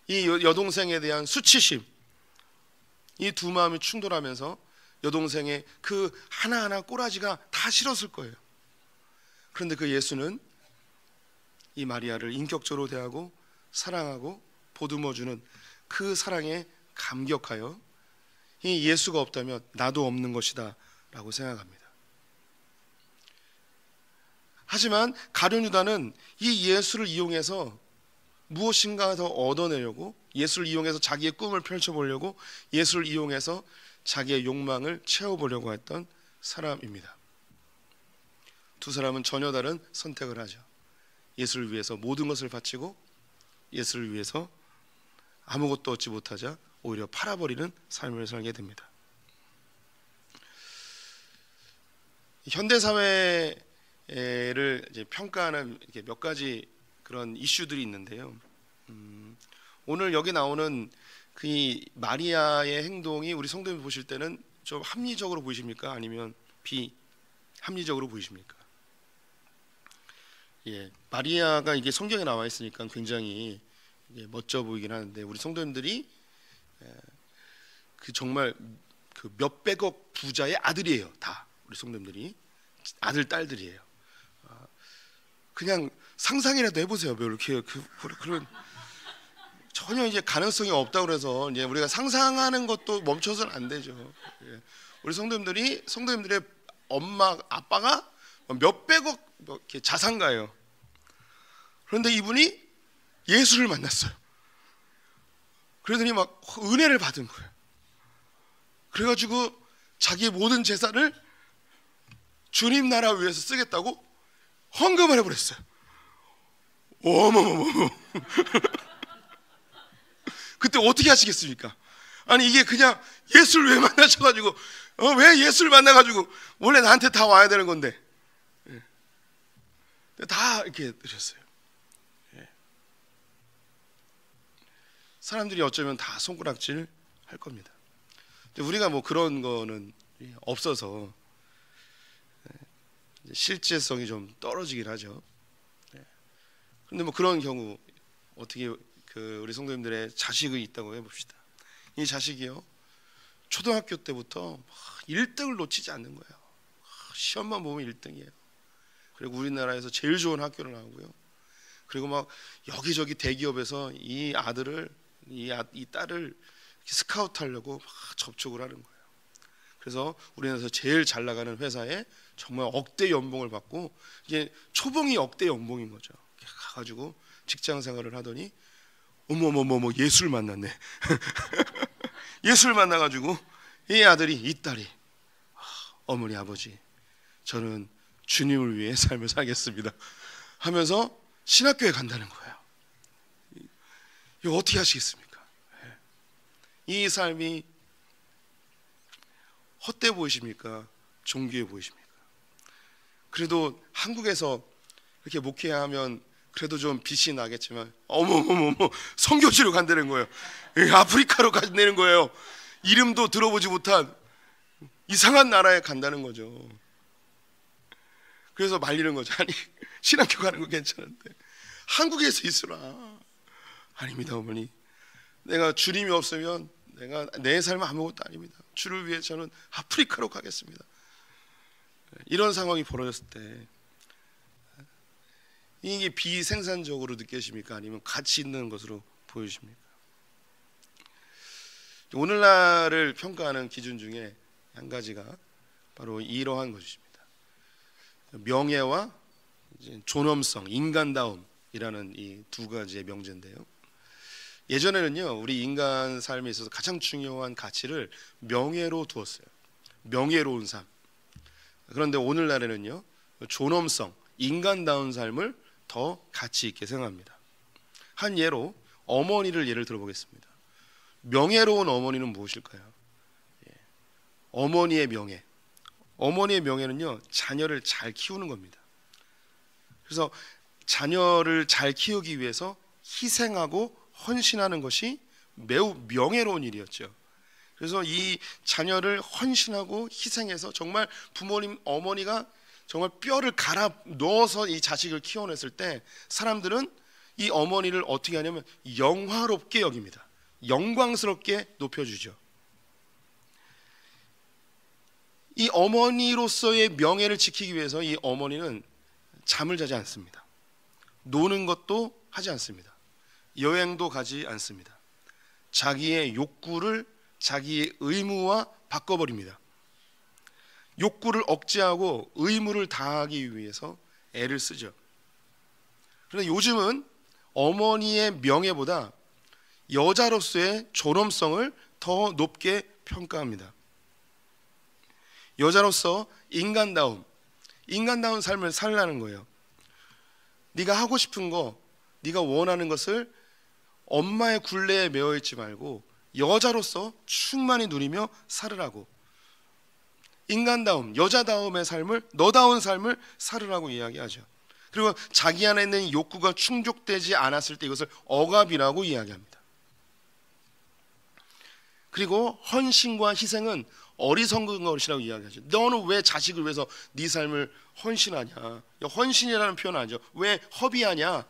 이 여동생에 대한 수치심, 이 두 마음이 충돌하면서 여동생의 그 하나하나 꼬라지가 다 싫었을 거예요. 그런데 그 예수는 이 마리아를 인격적으로 대하고 사랑하고 보듬어주는 그 사랑에 감격하여 이 예수가 없다면 나도 없는 것이다 라고 생각합니다. 하지만 가룟 유다는 이 예수를 이용해서 무엇인가 더 얻어내려고, 예수를 이용해서 자기의 꿈을 펼쳐보려고, 예수를 이용해서 자기의 욕망을 채워보려고 했던 사람입니다. 두 사람은 전혀 다른 선택을 하죠. 예수를 위해서 모든 것을 바치고 예수를 위해서 아무것도 얻지 못하자 오히려 팔아버리는 삶을 살게 됩니다. 현대 사회를 이제 평가하는 이렇게 몇 가지 그런 이슈들이 있는데요. 오늘 여기 나오는 그 마리아의 행동이 우리 성도님 보실 때는 좀 합리적으로 보이십니까? 아니면 비합리적으로 보이십니까? 예, 마리아가 이게 성경에 나와 있으니까 굉장히 멋져 보이긴 하는데 우리 성도님들이 그 정말 그 몇백억 부자의 아들이에요. 다 우리 성도님들이 아들 딸들이에요. 그냥 상상이라도 해보세요. 뭐 이렇게 그런 전혀 이제 가능성이 없다고 그래서 이제 우리가 상상하는 것도 멈춰서는 안 되죠. 예. 우리 성도님들의 엄마 아빠가 몇백억 이렇게 자산가예요. 그런데 이분이 예수를 만났어요. 그러더니 막 은혜를 받은 거예요. 그래가지고 자기의 모든 재산을 주님 나라 위해서 쓰겠다고 헌금을 해버렸어요. 어머머머. 그때 어떻게 하시겠습니까? 아니 이게 그냥 예수를 왜 만나셔가지고 왜 예수를 만나가지고 원래 나한테 다 와야 되는 건데 다 이렇게 드렸어요. 사람들이 어쩌면 다 손가락질 할 겁니다. 근데 우리가 뭐 그런 거는 없어서 실제성이 좀 떨어지긴 하죠. 그런데 뭐 그런 경우 어떻게 우리 성도님들의 자식이 있다고 해봅시다. 이 자식이요, 초등학교 때부터 1등을 놓치지 않는 거예요. 시험만 보면 1등이에요. 그리고 우리나라에서 제일 좋은 학교를 나오고요. 그리고 막 여기저기 대기업에서 이 아들을 이 딸을 스카우트하려고 막 접촉을 하는 거예요. 그래서 우리나라에서 제일 잘 나가는 회사에 정말 억대 연봉을 받고, 이게 초봉이 억대 연봉인 거죠. 가가지고 직장 생활을 하더니 어머머머머 예수를 만났네. 예수를 만나가지고 이 아들이 이 딸이 어머니 아버지 저는 주님을 위해 삶을 살겠습니다 하면서 신학교에 간다는 거예요. 이거 어떻게 하시겠습니까? 이 삶이 헛돼 보이십니까? 존귀해 보이십니까? 그래도 한국에서 이렇게 목회하면 그래도 좀 빛이 나겠지만 어머머머머 선교지로 간다는 거예요. 아프리카로 간다는 거예요. 이름도 들어보지 못한 이상한 나라에 간다는 거죠. 그래서 말리는 거죠. 아니 신학교 가는 거 괜찮은데 한국에서 있으라. 아닙니다 어머니, 내가 주님이 없으면 내 삶은 아무것도 아닙니다. 주를 위해 저는 아프리카로 가겠습니다. 이런 상황이 벌어졌을 때 이게 비생산적으로 느껴집니까? 아니면 가치 있는 것으로 보여집니까? 오늘날을 평가하는 기준 중에 한 가지가 바로 이러한 것입니다. 명예와 존엄성, 인간다움이라는 이 두 가지의 명제인데요. 예전에는요, 우리 인간 삶에 있어서 가장 중요한 가치를 명예로 두었어요. 명예로운 삶. 그런데 오늘날에는요, 존엄성, 인간다운 삶을 더 가치 있게 생각합니다. 한 예로 어머니를 예를 들어보겠습니다. 명예로운 어머니는 무엇일까요? 어머니의 명예. 어머니의 명예는요, 자녀를 잘 키우는 겁니다. 그래서 자녀를 잘 키우기 위해서 희생하고 헌신하는 것이 매우 명예로운 일이었죠. 그래서 이 자녀를 헌신하고 희생해서 정말 부모님, 어머니가 정말 뼈를 갈아 넣어서 이 자식을 키워냈을 때 사람들은 이 어머니를 어떻게 하냐면 영화롭게 여깁니다. 영광스럽게 높여주죠. 이 어머니로서의 명예를 지키기 위해서 이 어머니는 잠을 자지 않습니다. 노는 것도 하지 않습니다. 여행도 가지 않습니다. 자기의 욕구를 자기의 의무와 바꿔버립니다. 욕구를 억제하고 의무를 다하기 위해서 애를 쓰죠. 그런데 요즘은 어머니의 명예보다 여자로서의 존엄성을 더 높게 평가합니다. 여자로서 인간다운 삶을 살라는 거예요. 네가 하고 싶은 거, 네가 원하는 것을 엄마의 굴레에 매여 있지 말고 여자로서 충만히 누리며 살으라고. 인간다움, 여자다움의 삶을, 너다운 삶을 살으라고 이야기하죠. 그리고 자기 안에 있는 욕구가 충족되지 않았을 때 이것을 억압이라고 이야기합니다. 그리고 헌신과 희생은 어리석은 것이라고 이야기하죠. 너는 왜 자식을 위해서 네 삶을 헌신하냐? 헌신이라는 표현 하죠. 왜 허비하냐?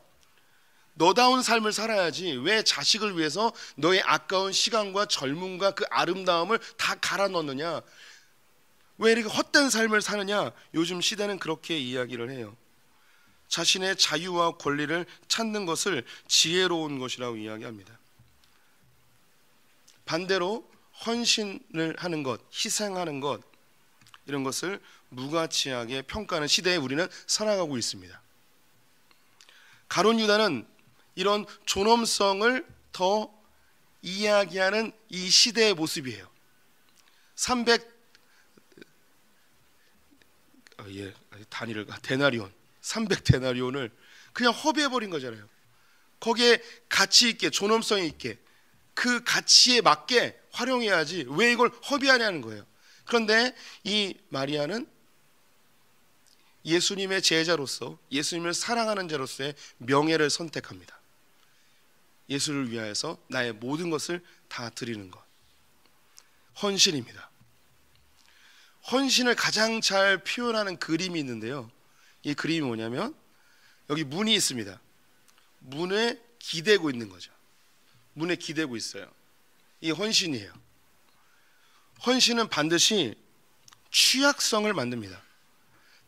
너다운 삶을 살아야지 왜 자식을 위해서 너의 아까운 시간과 젊음과 그 아름다움을 다 갈아 넣느냐? 왜 이렇게 헛된 삶을 사느냐? 요즘 시대는 그렇게 이야기를 해요. 자신의 자유와 권리를 찾는 것을 지혜로운 것이라고 이야기합니다. 반대로 헌신을 하는 것, 희생하는 것, 이런 것을 무가치하게 평가하는 시대에 우리는 살아가고 있습니다. 가룟 유다는 이런 존엄성을 더 이야기하는 이 시대의 모습이에요. 300 데나리온, 300데나리온을 그냥 허비해버린 거잖아요. 거기에 가치 있게, 존엄성 있게, 그 가치에 맞게 활용해야지 왜 이걸 허비하냐는 거예요. 그런데 이 마리아는 예수님의 제자로서, 예수님을 사랑하는 자로서의 명예를 선택합니다. 예수를 위하여서 나의 모든 것을 다 드리는 것, 헌신입니다. 헌신을 가장 잘 표현하는 그림이 있는데요. 이 그림이 뭐냐면 여기 문이 있습니다. 문에 기대고 있는 거죠. 문에 기대고 있어요. 이게 헌신이에요. 헌신은 반드시 취약성을 만듭니다.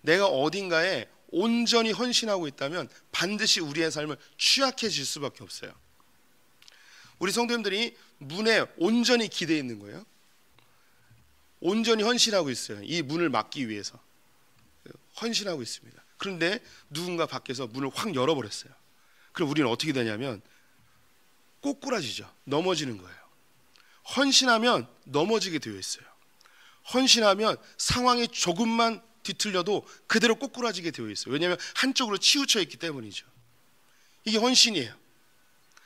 내가 어딘가에 온전히 헌신하고 있다면 반드시 우리의 삶은 취약해질 수밖에 없어요. 우리 성도님들이 문에 온전히 기대어 있는 거예요. 온전히 헌신하고 있어요. 이 문을 막기 위해서 헌신하고 있습니다. 그런데 누군가 밖에서 문을 확 열어버렸어요. 그럼 우리는 어떻게 되냐면 꼬꾸라지죠. 넘어지는 거예요. 헌신하면 넘어지게 되어 있어요. 헌신하면 상황이 조금만 뒤틀려도 그대로 꼬꾸라지게 되어 있어요. 왜냐하면 한쪽으로 치우쳐 있기 때문이죠. 이게 헌신이에요.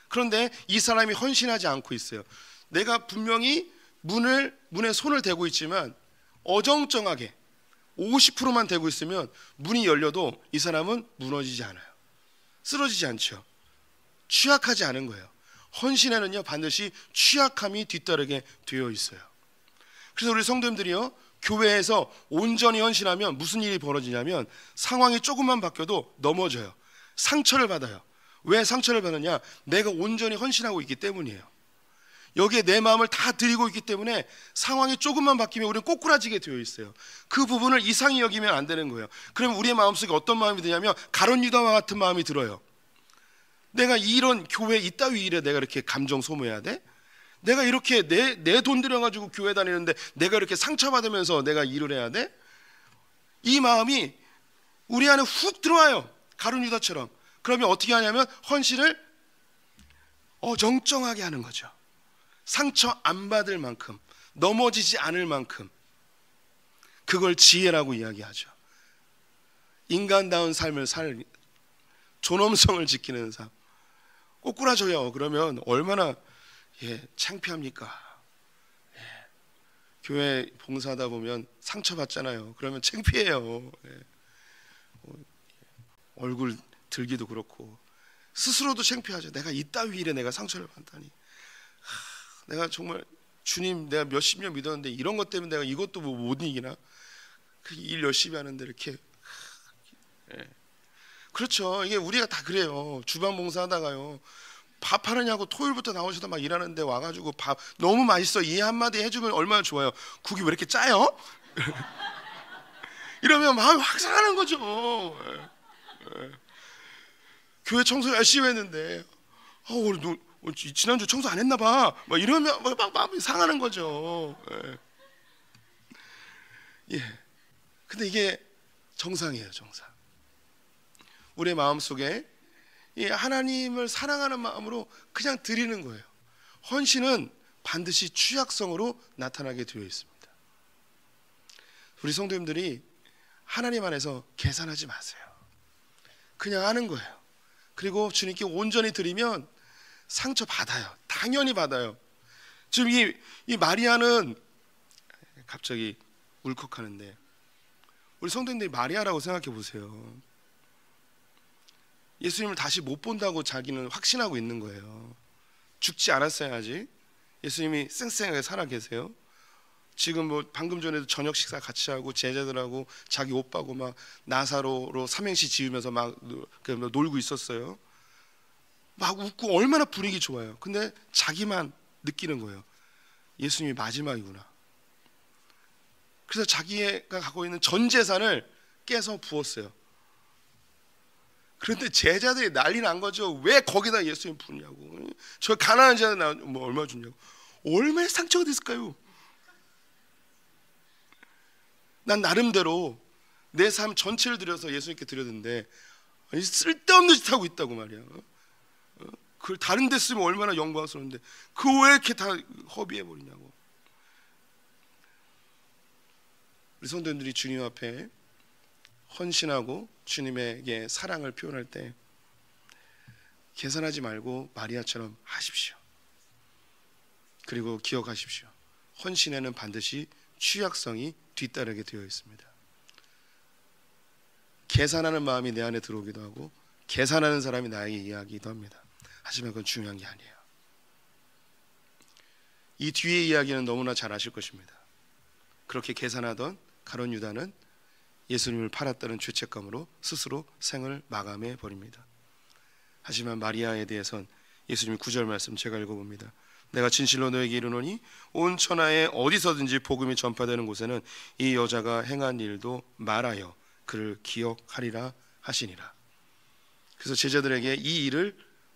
그런데 이 사람이 헌신하지 않고 있어요. 내가 분명히 문에 손을 대고 있지만 어정쩡하게 50%만 대고 있으면 문이 열려도 이 사람은 무너지지 않아요. 쓰러지지 않죠. 취약하지 않은 거예요. 헌신에는요 반드시 취약함이 뒤따르게 되어 있어요. 그래서 우리 성도님들이요 교회에서 온전히 헌신하면 무슨 일이 벌어지냐면 상황이 조금만 바뀌어도 넘어져요. 상처를 받아요. 왜 상처를 받느냐? 내가 온전히 헌신하고 있기 때문이에요. 여기에 내 마음을 다 드리고 있기 때문에 상황이 조금만 바뀌면 우리는 꼬꾸라지게 되어 있어요. 그 부분을 이상히 여기면 안 되는 거예요. 그러면 우리의 마음속에 어떤 마음이 드냐면 가룟 유다와 같은 마음이 들어요. 내가 이런 교회 이따위 일에 내가 이렇게 감정 소모해야 돼? 내가 이렇게 내 돈 들여가지고 교회 다니는데 내가 이렇게 상처받으면서 내가 일을 해야 돼? 이 마음이 우리 안에 훅 들어와요. 가룟 유다처럼. 그러면 어떻게 하냐면 헌신을 어정쩡하게 하는 거죠. 상처 안 받을 만큼, 넘어지지 않을 만큼, 그걸 지혜라고 이야기하죠. 인간다운 삶을 살, 존엄성을 지키는 삶. 꼬꾸라져요. 그러면 얼마나 창피합니까? 교회 봉사하다 보면 상처받잖아요. 그러면 창피해요. 얼굴 들기도 그렇고 스스로도 창피하죠. 내가 이따위 일에 내가 상처를 받다니. 내가 정말 주님 내가 몇십 년 믿었는데 이런 것 때문에 내가 이것도 못 이기나? 그 일 열심히 하는데 이렇게. 그렇죠. 이게 우리가 다 그래요. 주방 봉사하다가요. 밥 하느냐고 토요일부터 나오셔서 막 일하는데 와가지고 밥 너무 맛있어 이 한마디 해주면 얼마나 좋아요. 국이 왜 이렇게 짜요? 이러면 마음이 확 상하는 거죠. 교회 청소 열심히 했는데 지난주 청소 안 했나 봐. 막 이러면 막 마음이 상하는 거죠. 근데 이게 정상이에요, 정상. 우리의 마음속에 이 하나님을 사랑하는 마음으로 그냥 드리는 거예요. 헌신은 반드시 취약성으로 나타나게 되어 있습니다. 우리 성도님들이 하나님 안에서 계산하지 마세요. 그냥 하는 거예요. 그리고 주님께 온전히 드리면 상처 받아요. 당연히 받아요. 지금 이 마리아는 갑자기 울컥하는데 우리 성도님들이 마리아라고 생각해 보세요. 예수님을 다시 못 본다고 자기는 확신하고 있는 거예요. 죽지 않았어야지. 예수님이 쌩쌩하게 살아 계세요. 지금 뭐 방금 전에도 저녁 식사 같이 하고 제자들하고 자기 오빠고 막 나사로로 삼행시 지으면서 막 놀고 있었어요. 막 웃고 얼마나 분위기 좋아요. 근데 자기만 느끼는 거예요. 예수님이 마지막이구나. 그래서 자기가 갖고 있는 전 재산을 깨서 부었어요. 그런데 제자들이 난리 난 거죠. 왜 거기다 예수님 부냐고. 저 가난한 자들 뭐 얼마 주냐고. 얼마나 상처가 됐을까요? 난 나름대로 내 삶 전체를 들여서 예수님께 드렸는데 아니 쓸데없는 짓 하고 있다고 말이야. 그걸 다른 데 쓰면 얼마나 영광스러운데 그거 왜 이렇게 다 허비해버리냐고. 우리 성도님들이 주님 앞에 헌신하고 주님에게 사랑을 표현할 때 계산하지 말고 마리아처럼 하십시오. 그리고 기억하십시오. 헌신에는 반드시 취약성이 뒤따르게 되어 있습니다. 계산하는 마음이 내 안에 들어오기도 하고 계산하는 사람이 나에게 이야기도 합니다. 하지만 그건 중요한 게 아니에요. 이 뒤의 이야기는 너무나 잘 아실 것입니다. 그렇게 계산하던 가룟 유다는 예수님을 팔았다는 죄책감으로 스스로 생을 마감해 버립니다. 하지만 마리아에 대해선 예수님이 9절 말씀 제가 읽어봅니다. 내가 진실로 너에게 이르노니 온 천하에 어디서든지 복음이 전파되는 곳에는 이 여자가 행한 일도 말하여 그를 기억하리라 하시니라. 그래서 제자들에게 이 일을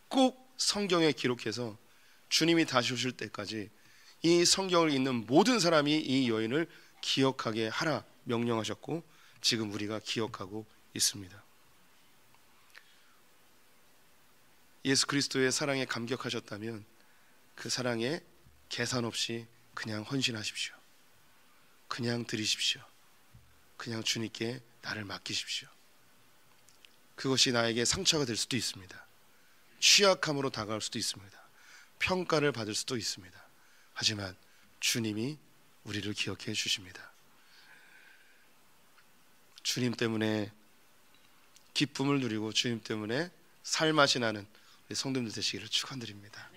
꼭 성경에 기록해서 주님이 다시 오실 때까지 이 성경을 읽는 모든 사람이 이 여인을 기억하게 하라 명령하셨고, 지금 우리가 기억하고 있습니다. 예수 그리스도의 사랑에 감격하셨다면 그 사랑에 계산 없이 그냥 헌신하십시오. 그냥 드리십시오. 그냥 주님께 나를 맡기십시오. 그것이 나에게 상처가 될 수도 있습니다. 취약함으로 다가올 수도 있습니다. 평가를 받을 수도 있습니다. 하지만 주님이 우리를 기억해 주십니다. 주님 때문에 기쁨을 누리고 주님 때문에 살맛이 나는 우리 성도님들 되시기를 축원드립니다.